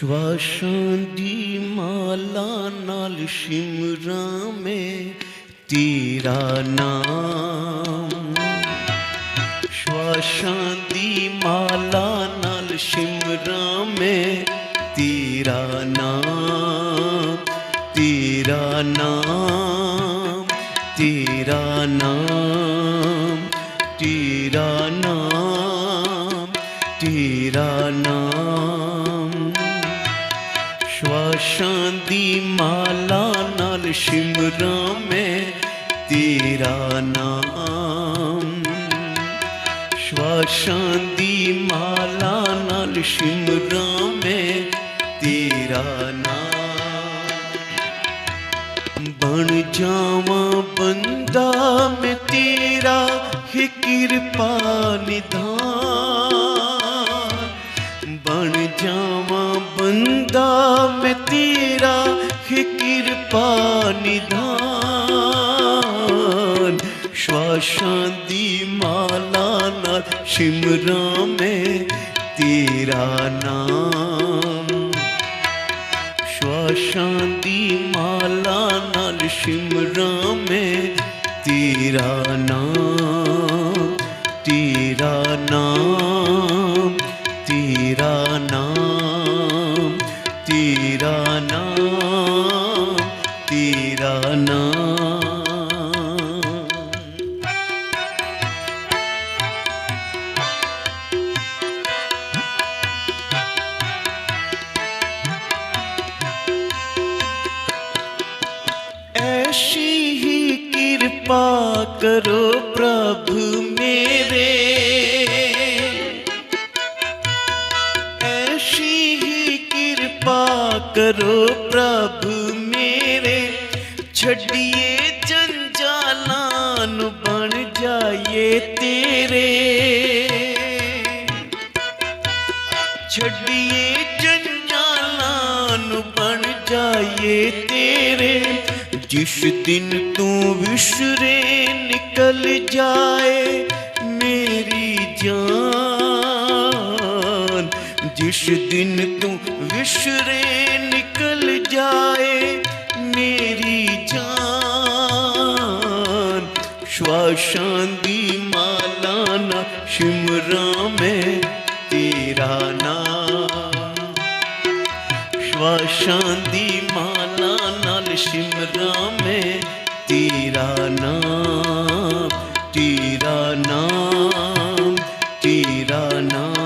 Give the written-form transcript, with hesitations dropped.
श्वासां दी माला नाल शिमरां में तेरा नाम। श्वासां दी माला नाल शिमरां में तेरा नाम, तेरा नाम, तेरा नाम, तेरा नाम, तेरा नाम। श्वासां दी माला नाल शिमरां में तेरा नाम। श्वासां दी माला नाल शिमरां में तेरा नाम। बन जावां बंदा मैं तेरा ही कृपा निधान। बन जावां बंदा मैं तेरा ही कृपा निधान। श्वासां दी माला नाल शिमरां में तेरा नाम। श्वासां दी माला नाल शिमरां में तेरा नाम, तेरा नाम, तेरा नाम, तेरा नाम, तेरा नाम। ऐसी ही कृपा करो प्रभु मेरे, ऐसी ही कृपा करो प्रभु मेरे। छड़िए जंजालां नू बन जाइए तेरे। छड़िए जंजालां नू बन जाइए तेरे। जिस दिन तू विसरे निकल जाए मेरी जान। जिस दिन तू विसरे निकल जाए मेरी जान। श्वासां दी माला नाल शिमरां में तेरा नाम। श्वासां दी माला नाल शिमरां में तेरा नाम, तेरा नाम, तेरा नाम।